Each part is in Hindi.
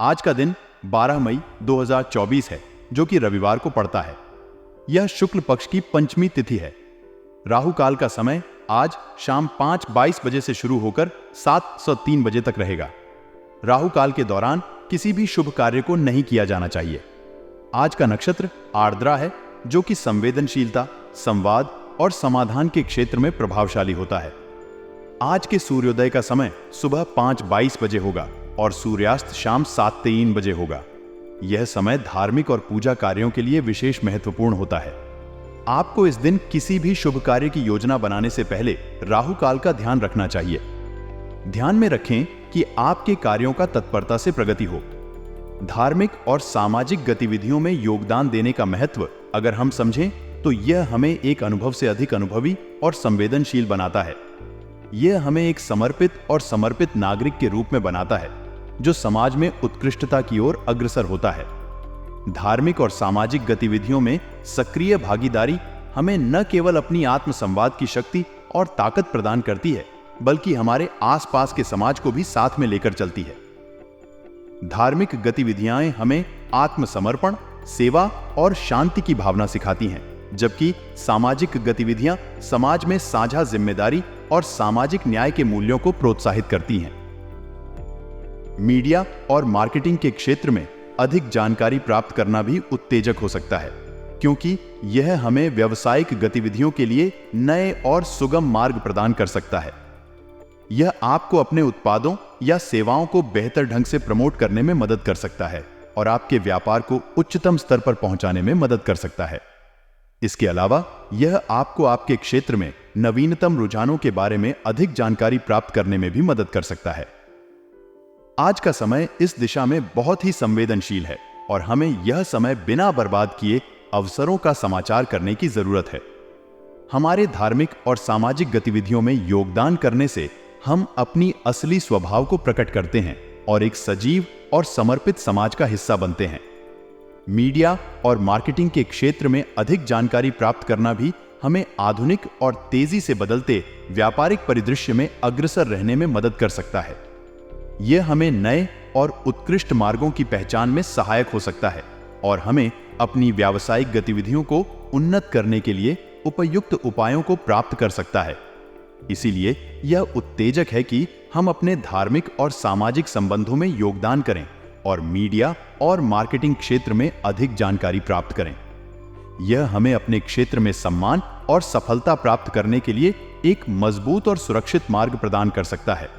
आज का दिन 12 मई 2024 है, जो कि रविवार को पड़ता है। यह शुक्ल पक्ष की पंचमी तिथि है। राहु काल का समय आज शाम 5:22 बजे से शुरू होकर 7:03 बजे तक रहेगा। राहु काल के दौरान किसी भी शुभ कार्य को नहीं किया जाना चाहिए। आज का नक्षत्र आर्द्रा है, जो कि संवेदनशीलता, संवाद और समाधान के क्षेत्र में प्रभावशाली होता है। आज के सूर्योदय का समय सुबह 5:22 बजे होगा और सूर्यास्त शाम 7:03 बजे होगा। यह समय धार्मिक और पूजा कार्यों के लिए विशेष महत्वपूर्ण होता है। आपको इस दिन किसी भी शुभ कार्य की योजना बनाने से पहले राहु काल का ध्यान रखना चाहिए। ध्यान में रखें कि आपके कार्यों का तत्परता से प्रगति हो। धार्मिक और सामाजिक गतिविधियों में योगदान देने का महत्व अगर हम समझें तो यह हमें एक अनुभव से अधिक अनुभवी और संवेदनशील बनाता है। यह हमें एक समर्पित नागरिक के रूप में बनाता है, जो समाज में उत्कृष्टता की ओर अग्रसर होता है। धार्मिक और सामाजिक गतिविधियों में सक्रिय भागीदारी हमें न केवल अपनी आत्म संवाद की शक्ति और ताकत प्रदान करती है, बल्कि हमारे आसपास के समाज को भी साथ में लेकर चलती है। धार्मिक गतिविधियां हमें आत्मसमर्पण, सेवा और शांति की भावना सिखाती हैं, जबकि सामाजिक गतिविधियां समाज में साझा जिम्मेदारी और सामाजिक न्याय के मूल्यों को प्रोत्साहित करती हैं। मीडिया और मार्केटिंग के क्षेत्र में अधिक जानकारी प्राप्त करना भी उत्तेजक हो सकता है, क्योंकि यह हमें व्यावसायिक गतिविधियों के लिए नए और सुगम मार्ग प्रदान कर सकता है। यह आपको अपने उत्पादों या सेवाओं को बेहतर ढंग से प्रमोट करने में मदद कर सकता है और आपके व्यापार को उच्चतम स्तर पर पहुंचाने में मदद कर सकता है। इसके अलावा यह आपको आपके क्षेत्र में नवीनतम रुझानों के बारे में अधिक जानकारी प्राप्त करने में भी मदद कर सकता है। आज का समय इस दिशा में बहुत ही संवेदनशील है और हमें यह समय बिना बर्बाद किए अवसरों का समाचार करने की जरूरत है। हमारे धार्मिक और सामाजिक गतिविधियों में योगदान करने से हम अपनी असली स्वभाव को प्रकट करते हैं और एक सजीव और समर्पित समाज का हिस्सा बनते हैं। मीडिया और मार्केटिंग के क्षेत्र में अधिक जानकारी प्राप्त करना भी हमें आधुनिक और तेजी से बदलते व्यापारिक परिदृश्य में अग्रसर रहने में मदद कर सकता है। यह हमें नए और उत्कृष्ट मार्गों की पहचान में सहायक हो सकता है और हमें अपनी व्यावसायिक गतिविधियों को उन्नत करने के लिए उपयुक्त उपायों को प्राप्त कर सकता है। इसीलिए यह उत्तेजक है कि हम अपने धार्मिक और सामाजिक संबंधों में योगदान करें और मीडिया और मार्केटिंग क्षेत्र में अधिक जानकारी प्राप्त करें। यह हमें अपने क्षेत्र में सम्मान और सफलता प्राप्त करने के लिए एक मजबूत और सुरक्षित मार्ग प्रदान कर सकता है।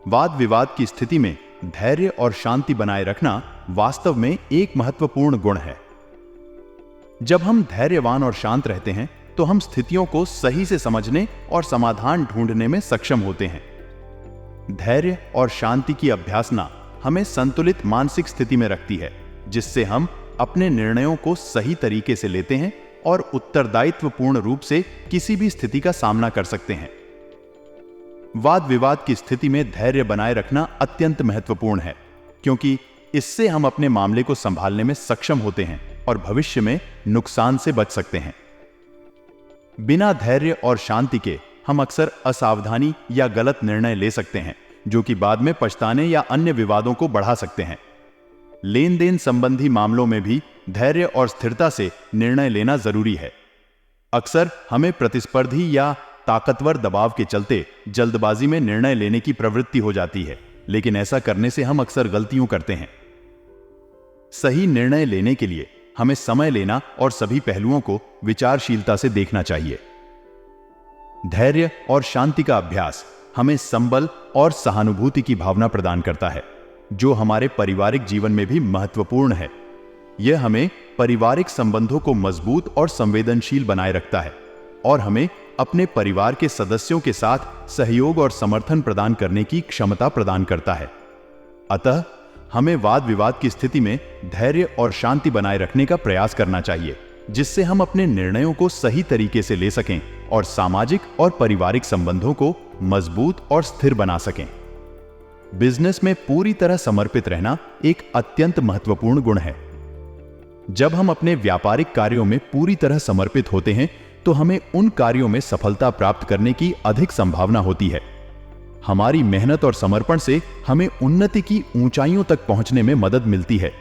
वाद विवाद की स्थिति में धैर्य और शांति बनाए रखना वास्तव में एक महत्वपूर्ण गुण है। जब हम धैर्यवान और शांत रहते हैं तो हम स्थितियों को सही से समझने और समाधान ढूंढने में सक्षम होते हैं। धैर्य और शांति की अभ्यासना हमें संतुलित मानसिक स्थिति में रखती है, जिससे हम अपने निर्णयों को सही तरीके से लेते हैं और उत्तरदायित्वपूर्ण रूप से किसी भी स्थिति का सामना कर सकते हैं। वाद विवाद की स्थिति में धैर्य बनाए रखना अत्यंत महत्वपूर्ण है, क्योंकि इससे हम अपने मामले को संभालने में सक्षम होते हैं और भविष्य में नुकसान से बच सकते हैं। बिना धैर्य और शांति के हम अक्सर असावधानी या गलत निर्णय ले सकते हैं, जो कि बाद में पछताने या अन्य विवादों को बढ़ा सकते हैं। लेन देन संबंधी मामलों में भी धैर्य और स्थिरता से निर्णय लेना जरूरी है। अक्सर हमें प्रतिस्पर्धी या ताकतवर दबाव के चलते जल्दबाजी में निर्णय लेने की प्रवृत्ति हो जाती है, लेकिन ऐसा करने से हम अक्सर गलतियां करते हैं। सही निर्णय लेने के लिए हमें समय लेना और सभी पहलुओं को विचारशीलता से देखना चाहिए। धैर्य और शांति का अभ्यास हमें संबल और सहानुभूति की भावना प्रदान करता है, जो हमारे पारिवारिक जीवन में भी महत्वपूर्ण है। यह हमें पारिवारिक संबंधों को मजबूत और संवेदनशील बनाए रखता है और हमें अपने परिवार के सदस्यों के साथ सहयोग और समर्थन प्रदान करने की क्षमता प्रदान करता है। अतः हमें वाद विवाद की स्थिति में धैर्य और शांति बनाए रखने का प्रयास करना चाहिए, जिससे हम अपने निर्णयों को सही तरीके से ले सकें और सामाजिक और पारिवारिक संबंधों को मजबूत और स्थिर बना सकें। बिजनेस में पूरी तरह समर्पित रहना एक अत्यंत महत्वपूर्ण गुण है। जब हम अपने व्यापारिक कार्यों में पूरी तरह समर्पित होते हैं तो हमें उन कार्यों में सफलता प्राप्त करने की अधिक संभावना होती है। हमारी मेहनत और समर्पण से हमें उन्नति की ऊंचाइयों तक पहुंचने में मदद मिलती है।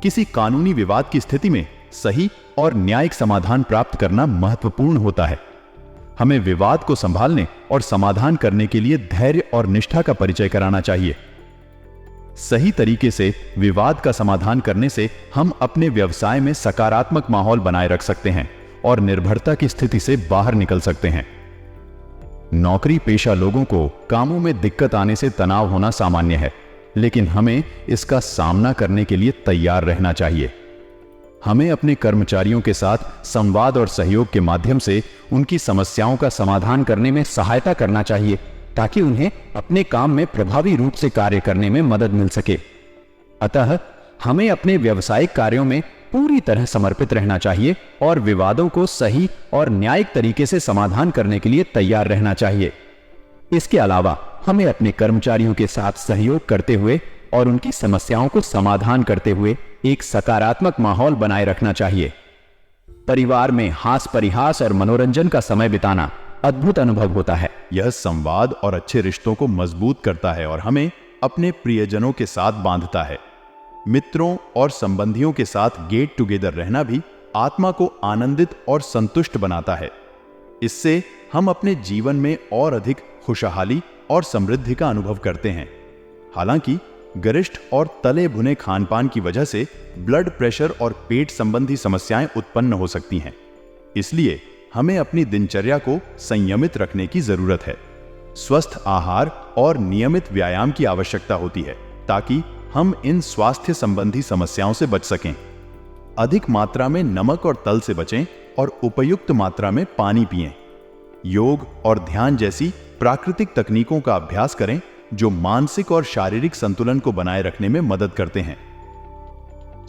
किसी कानूनी विवाद की स्थिति में सही और न्यायिक समाधान प्राप्त करना महत्वपूर्ण होता है। हमें विवाद को संभालने और समाधान करने के लिए धैर्य और निष्ठा का परिचय कराना चाहिए। सही तरीके से विवाद का समाधान करने से हम अपने व्यवसाय में सकारात्मक माहौल बनाए रख सकते हैं और निर्भरता की स्थिति से बाहर निकल सकते हैं। नौकरी पेशा लोगों को कामों में दिक्कत आने से तनाव होना सामान्य है, लेकिन हमें इसका सामना करने के लिए तैयार रहना चाहिए। हमें अपने कर्मचारियों के साथ संवाद और सहयोग के माध्यम से उनकी समस्याओं का समाधान करने में सहायता करना चाहिए, ताकि उन्हें अपने काम में प्रभावी रूप से कार्य करने में मदद मिल सके। अतः हमें अपने व्यावसायिक कार्यों में पूरी तरह समर्पित रहना चाहिए और विवादों को सही और न्यायिक तरीके से समाधान करने के लिए तैयार रहना चाहिए। इसके अलावा हमें अपने कर्मचारियों के साथ सहयोग करते हुए और उनकी समस्याओं को समाधान करते हुए एक सकारात्मक माहौल बनाए रखना चाहिए। परिवार में हास परिहास और मनोरंजन का समय बिताना अद्भुत अनुभव होता है। यह संवाद और अच्छे रिश्तों को मजबूत करता है और हमें अपने प्रियजनों के साथ बांधता है। मित्रों और संबंधियों के साथ गेट टुगेदर रहना भी आत्मा को आनंदित और संतुष्ट बनाता है। इससे हम अपने जीवन में और अधिक खुशहाली और समृद्धि का अनुभव करते हैं। हालांकि गरिष्ठ और तले भुने खानपान की वजह से ब्लड प्रेशर और पेट संबंधी समस्याएं उत्पन्न हो सकती हैं। इसलिए हमें अपनी दिनचर्या को संयमित रखने की जरूरत है। स्वस्थ आहार और नियमित व्यायाम की आवश्यकता होती है, ताकि हम इन स्वास्थ्य संबंधी समस्याओं से बच सकें। अधिक मात्रा में नमक और तल से बचें और उपयुक्त मात्रा में पानी पिएं। योग और ध्यान जैसी प्राकृतिक तकनीकों का अभ्यास करें, जो मानसिक और शारीरिक संतुलन को बनाए रखने में मदद करते हैं।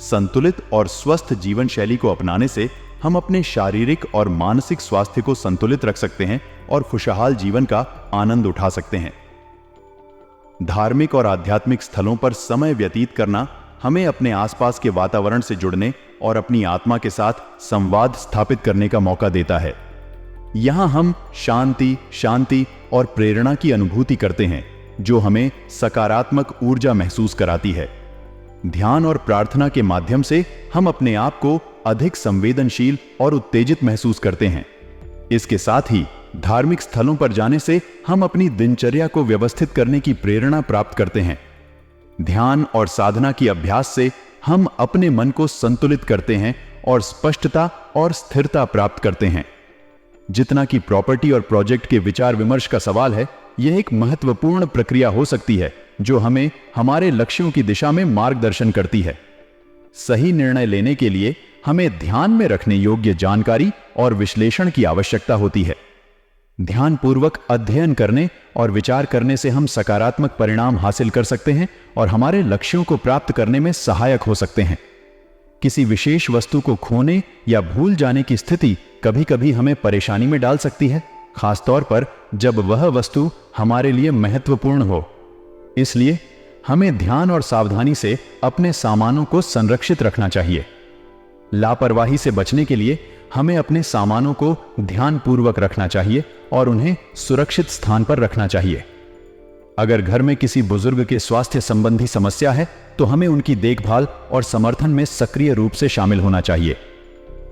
संतुलित और स्वस्थ जीवन शैली को अपनाने से हम अपने शारीरिक और मानसिक स्वास्थ्य को संतुलित रख सकते हैं और खुशहाल जीवन का आनंद उठा सकते हैं। धार्मिक और आध्यात्मिक स्थलों पर समय व्यतीत करना हमें अपने आसपास के वातावरण से जुड़ने और अपनी आत्मा के साथ संवाद स्थापित करने का मौका देता है। यहां हम शांति और प्रेरणा की अनुभूति करते हैं, जो हमें सकारात्मक ऊर्जा महसूस कराती है। ध्यान और प्रार्थना के माध्यम से हम अपने आप को अधिक संवेदनशील और उत्तेजित महसूस करते हैं। इसके साथ ही धार्मिक स्थलों पर जाने से हम अपनी दिनचर्या को व्यवस्थित करने की प्रेरणा प्राप्त करते हैं। ध्यान और साधना की अभ्यास से हम अपने मन को संतुलित करते हैं और स्पष्टता और स्थिरता प्राप्त करते हैं। जितना कि प्रॉपर्टी और प्रोजेक्ट के विचार विमर्श का सवाल है, यह एक महत्वपूर्ण प्रक्रिया हो सकती है जो हमें हमारे लक्ष्यों की दिशा में मार्गदर्शन करती है। सही निर्णय लेने के लिए हमें ध्यान में रखने योग्य जानकारी और विश्लेषण की आवश्यकता होती है। ध्यानपूर्वक अध्ययन करने और विचार करने से हम सकारात्मक परिणाम हासिल कर सकते हैं और हमारे लक्ष्यों को प्राप्त करने में सहायक हो सकते हैं। किसी विशेष वस्तु को खोने या भूल जाने की स्थिति कभी कभी हमें परेशानी में डाल सकती है, खासतौर पर जब वह वस्तु हमारे लिए महत्वपूर्ण हो। इसलिए हमें ध्यान और सावधानी से अपने सामानों को संरक्षित रखना चाहिए। लापरवाही से बचने के लिए हमें अपने सामानों को ध्यानपूर्वक रखना चाहिए और उन्हें सुरक्षित स्थान पर रखना चाहिए। अगर घर में किसी बुजुर्ग के स्वास्थ्य संबंधी समस्या है, तो हमें उनकी देखभाल और समर्थन में सक्रिय रूप से शामिल होना चाहिए।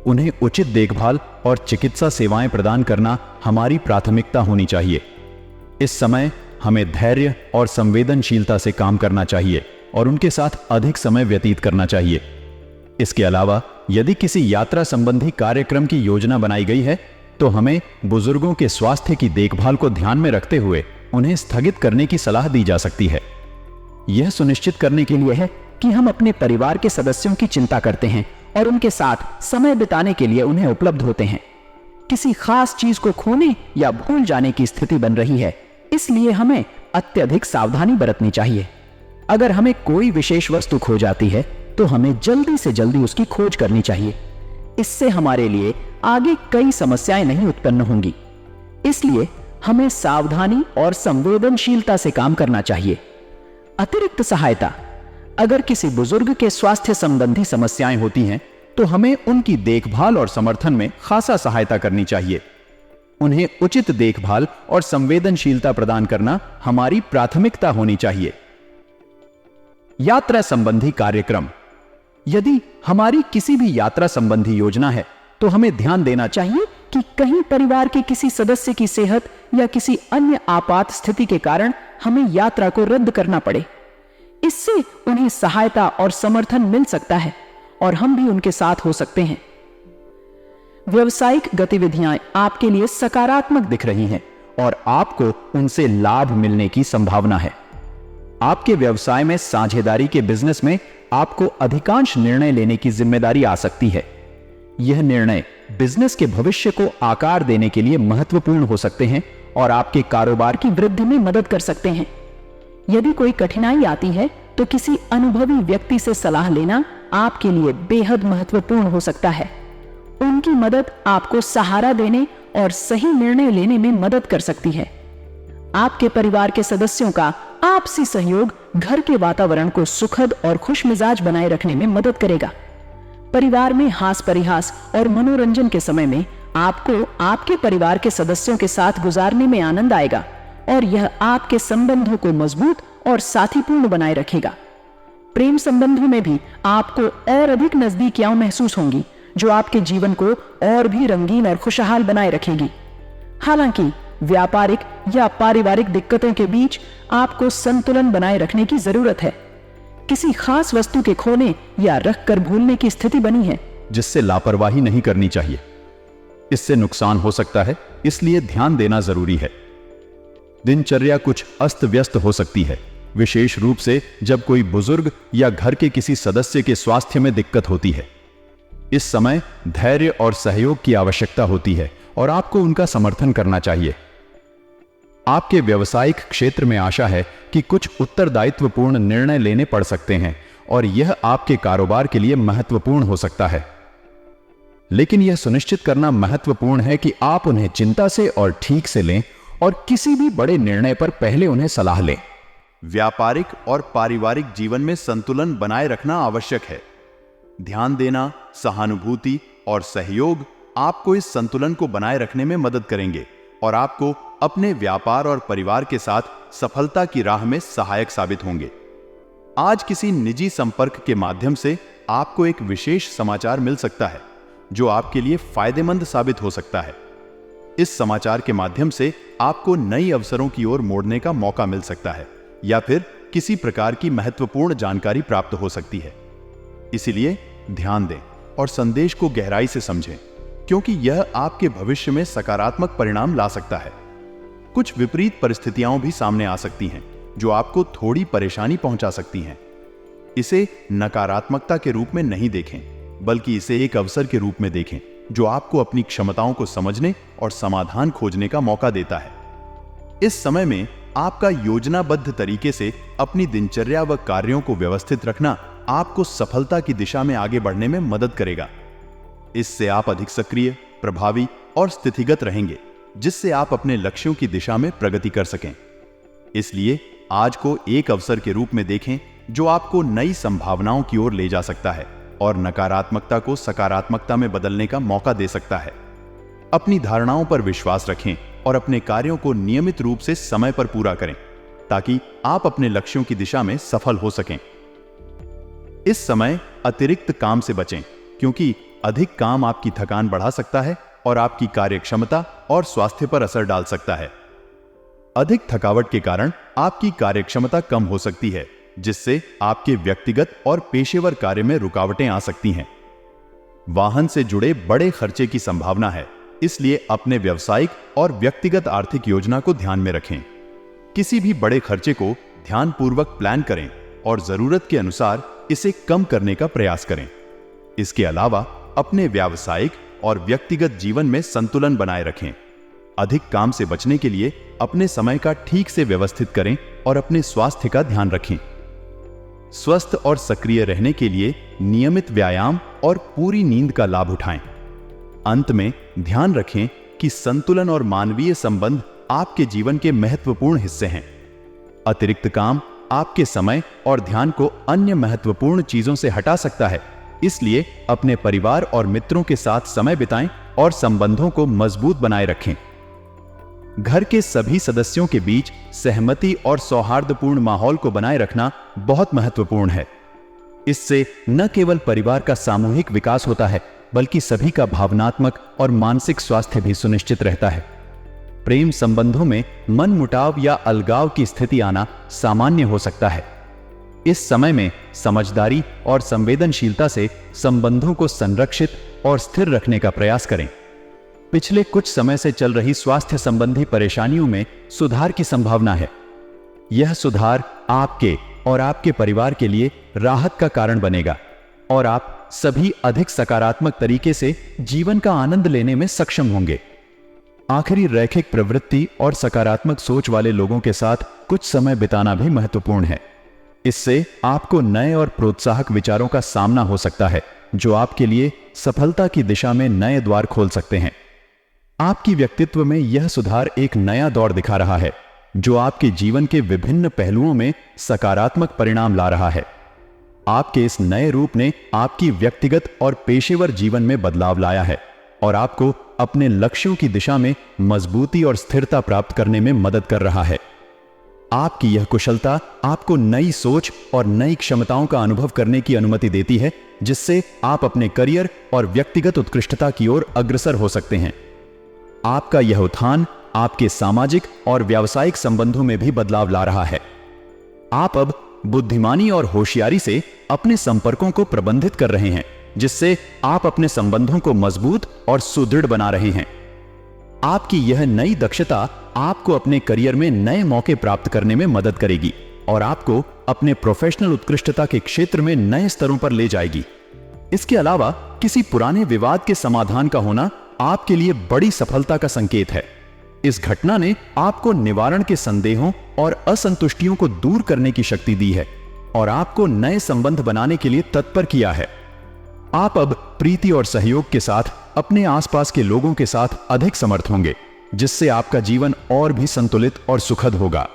उन्हें उचित देखभाल और चिकित्सा सेवाएं प्रदान करना हमारी प्राथमिकता होनी चाहिए। इस समय हमें धैर्य और संवेदनशीलता से काम करना चाहिए और उनके साथ अधिक समय व्यतीत करना चाहिए। इसके अलावा यदि किसी यात्रा संबंधी कार्यक्रम की योजना बनाई गई है, तो हमें बुजुर्गों के स्वास्थ्य की देखभाल को ध्यान में रखते हुए उन्हें स्थगित करने की सलाह दी जा सकती है। यह सुनिश्चित करने के लिए है कि हम अपने परिवार के सदस्यों की चिंता करते हैं और उनके साथ समय बिताने के लिए उन्हें उपलब्ध होते हैं। किसी खास चीज को खोने या भूल जाने की स्थिति बन रही है, इसलिए हमें अत्यधिक सावधानी बरतनी चाहिए। अगर हमें कोई विशेष वस्तु खो जाती है, तो हमें जल्दी से जल्दी उसकी खोज करनी चाहिए। इससे हमारे लिए आगे कई समस्याएं नहीं उत्पन्न होंगी। इसलिए हमें सावधानी और संवेदनशीलता से काम करना चाहिए। अतिरिक्त सहायता: अगर किसी बुजुर्ग के स्वास्थ्य संबंधी समस्याएं होती हैं, तो हमें उनकी देखभाल और समर्थन में खासा सहायता करनी चाहिए। उन्हें उचित देखभाल और संवेदनशीलता प्रदान करना हमारी प्राथमिकता होनी चाहिए। यात्रा संबंधी कार्यक्रम। यदि हमारी किसी भी यात्रा संबंधी योजना है तो हमें ध्यान देना चाहिए कि कहीं परिवार के किसी सदस्य की सेहत या किसी अन्य आपात स्थिति के कारण हमें यात्रा को रद्द करना पड़े। इससे उन्हें सहायता और समर्थन मिल सकता है और हम भी उनके साथ हो सकते हैं। व्यावसायिक गतिविधियां आपके लिए सकारात्मक दिख रही हैं और आपको उनसे लाभ मिलने की संभावना है। आपके व्यवसाय में साझेदारी के बिजनेस में आपको अधिकांश निर्णय लेने की जिम्मेदारी आ सकती है। यह निर्णय बिजनेस के भविष्य को आकार देने के लिए महत्वपूर्ण हो सकते हैं और आपके कारोबार की वृद्धि में मदद कर सकते हैं। यदि कोई कठिनाई आती है तो किसी अनुभवी व्यक्ति से सलाह लेना आपके लिए बेहद महत्वपूर्ण हो सकता है। उनकी मदद आपको सहारा देने और सही निर्णय लेने में मदद कर सकती है। आपके परिवार के सदस्यों का आपसी सहयोग घर के वातावरण को सुखद और खुशमिजाज बनाए रखने में मदद करेगा। परिवार में हास परिहास और मनोरंजन के समय में आपको आपके परिवार के सदस्यों के साथ गुजारने में आनंद आएगा और यह आपके संबंधों को मजबूत और साथीपूर्ण बनाए रखेगा। प्रेम संबंधों में भी आपको और अधिक नजदीकियां महसूस होंगी, जो आपके जीवन को और भी रंगीन और खुशहाल बनाए रखेगी। हालांकि व्यापारिक या पारिवारिक दिक्कतों के बीच आपको संतुलन बनाए रखने की जरूरत है। किसी खास वस्तु के खोने या रखकर भूलने की स्थिति बनी है, जिससे लापरवाही नहीं करनी चाहिए। इससे नुकसान हो सकता है, इसलिए ध्यान देना जरूरी है। दिनचर्या कुछ अस्त व्यस्त हो सकती है, विशेष रूप से जब कोई बुजुर्ग या घर के किसी सदस्य के स्वास्थ्य में दिक्कत होती है। इस समय धैर्य और सहयोग की आवश्यकता होती है और आपको उनका समर्थन करना चाहिए। आपके व्यावसायिक क्षेत्र में आशा है कि कुछ उत्तरदायित्वपूर्ण निर्णय लेने पड़ सकते हैं और यह आपके कारोबार के लिए महत्वपूर्ण हो सकता है। लेकिन यह सुनिश्चित करना महत्वपूर्ण है कि आप उन्हें चिंता से और ठीक से लें और किसी भी बड़े निर्णय पर पहले उन्हें सलाह लें। व्यापारिक और पारिवारिक जीवन में संतुलन बनाए रखना आवश्यक है। ध्यान देना, सहानुभूति और सहयोग आपको इस संतुलन को बनाए रखने में मदद करेंगे और आपको अपने व्यापार और परिवार के साथ सफलता की राह में सहायक साबित होंगे। आज किसी निजी संपर्क के माध्यम से आपको एक विशेष समाचार मिल सकता है जो आपके लिए फायदेमंद साबित हो सकता है। इस समाचार के माध्यम से आपको नई अवसरों की ओर मोड़ने का मौका मिल सकता है या फिर किसी प्रकार की महत्वपूर्ण जानकारी प्राप्त हो सकती है। इसीलिए ध्यान दें और संदेश को गहराई से समझें, क्योंकि यह आपके भविष्य में सकारात्मक परिणाम ला सकता है। कुछ विपरीत परिस्थितियां भी सामने आ सकती हैं जो आपको थोड़ी परेशानी पहुंचा सकती हैं। इसे नकारात्मकता के रूप में नहीं देखें, बल्कि इसे एक अवसर के रूप में देखें जो आपको अपनी क्षमताओं को समझने और समाधान खोजने का मौका देता है। इस समय में आपका योजनाबद्ध तरीके से अपनी दिनचर्या व कार्यों को व्यवस्थित रखना आपको सफलता की दिशा में आगे बढ़ने में मदद करेगा। इससे आप अधिक सक्रिय, प्रभावी और स्थितिगत रहेंगे, जिससे आप अपने लक्ष्यों की दिशा में प्रगति कर सकें। इसलिए आज को एक अवसर के रूप में देखें जो आपको नई संभावनाओं की ओर ले जा सकता है और नकारात्मकता को सकारात्मकता में बदलने का मौका दे सकता है। अपनी धारणाओं पर विश्वास रखें और अपने कार्यों को नियमित रूप से समय पर पूरा करें ताकि आप अपने लक्ष्यों की दिशा में सफल हो सकें। इस समय अतिरिक्त काम से बचें, क्योंकि अधिक काम आपकी थकान बढ़ा सकता है और आपकी कार्यक्षमता और स्वास्थ्य पर असर डाल सकता है। अधिक थकावट के कारण आपकी कार्यक्षमता कम हो सकती है, जिससे आपके व्यक्तिगत और पेशेवर कार्य में रुकावटें आ सकती हैं। वाहन से जुड़े बड़े खर्चे की संभावना है, इसलिए अपने व्यावसायिक और व्यक्तिगत आर्थिक योजना को ध्यान में रखें। किसी भी बड़े खर्चे को ध्यानपूर्वक प्लान करें और जरूरत के अनुसार इसे कम करने का प्रयास करें। इसके अलावा अपने व्यावसायिक और व्यक्तिगत जीवन में संतुलन बनाए रखें। अधिक काम से बचने के लिए अपने समय का ठीक से व्यवस्थित करें और अपने स्वास्थ्य का ध्यान रखें। स्वस्थ और सक्रिय रहने के लिए नियमित व्यायाम और पूरी नींद का लाभ उठाएं। अंत में ध्यान रखें कि संतुलन और मानवीय संबंध आपके जीवन के महत्वपूर्ण हिस्से हैं। अतिरिक्त काम आपके समय और ध्यान को अन्य महत्वपूर्ण चीजों से हटा सकता है, इसलिए अपने परिवार और मित्रों के साथ समय बिताएं और संबंधों को मजबूत बनाए रखें। घर के सभी सदस्यों के बीच सहमति और सौहार्दपूर्ण माहौल को बनाए रखना बहुत महत्वपूर्ण है। इससे न केवल परिवार का सामूहिक विकास होता है, बल्कि सभी का भावनात्मक और मानसिक स्वास्थ्य भी सुनिश्चित रहता है। प्रेम संबंधों में मनमुटाव या अलगाव की स्थिति आना सामान्य हो सकता है। इस समय में समझदारी और संवेदनशीलता से संबंधों को संरक्षित और स्थिर रखने का प्रयास करें। पिछले कुछ समय से चल रही स्वास्थ्य संबंधी परेशानियों में सुधार की संभावना है। यह सुधार आपके और आपके परिवार के लिए राहत का कारण बनेगा और आप सभी अधिक सकारात्मक तरीके से जीवन का आनंद लेने में सक्षम होंगे। आखिरी, रैखिक प्रवृत्ति और सकारात्मक सोच वाले लोगों के साथ कुछ समय बिताना भी महत्वपूर्ण है। इससे आपको नए और प्रोत्साहक विचारों का सामना हो सकता है, जो आपके लिए सफलता की दिशा में नए द्वार खोल सकते हैं। आपकी व्यक्तित्व में यह सुधार एक नया दौर दिखा रहा है, जो आपके जीवन के विभिन्न पहलुओं में सकारात्मक परिणाम ला रहा है। आपके इस नए रूप ने आपकी व्यक्तिगत और पेशेवर जीवन में बदलाव लाया है और आपको अपने लक्ष्यों की दिशा में मजबूती और स्थिरता प्राप्त करने में मदद कर रहा है। आपकी यह कुशलता आपको नई सोच और नई क्षमताओं का अनुभव करने की अनुमति देती है, जिससे आप अपने करियर और व्यक्तिगत उत्कृष्टता की ओर अग्रसर हो सकते हैं। आपका यह उत्थान आपके सामाजिक और व्यावसायिक संबंधों में भी बदलाव ला रहा है। आप अब बुद्धिमानी और होशियारी से अपने संपर्कों को प्रबंधित कर रहे हैं, जिससे आप अपने संबंधों को मजबूत और सुदृढ़ बना रहे हैं। आपकी यह नई दक्षता आपको अपने करियर में नए मौके प्राप्त करने में मदद करेगी और आपको अपने प्रोफेशनल उत्कृष्टता के क्षेत्र में नए स्तरों पर ले जाएगी। इसके अलावा किसी पुराने विवाद के समाधान का होना आपके लिए बड़ी सफलता का संकेत है। इस घटना ने आपको निवारण के संदेहों और असंतुष्टियों को दूर करने की शक्ति दी है और आपको नए संबंध बनाने के लिए तत्पर किया है। आप अब प्रीति और सहयोग के साथ अपने आसपास के लोगों के साथ अधिक समर्थ होंगे, जिससे आपका जीवन और भी संतुलित और सुखद होगा।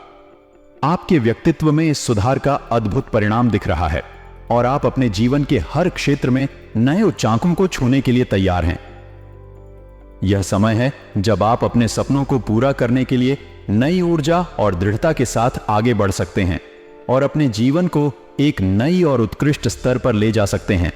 आपके व्यक्तित्व में इस सुधार का अद्भुत परिणाम दिख रहा है और आप अपने जीवन के हर क्षेत्र में नए उच्चांकों को छूने के लिए तैयार हैं। यह समय है जब आप अपने सपनों को पूरा करने के लिए नई ऊर्जा और दृढ़ता के साथ आगे बढ़ सकते हैं और अपने जीवन को एक नई और उत्कृष्ट स्तर पर ले जा सकते हैं।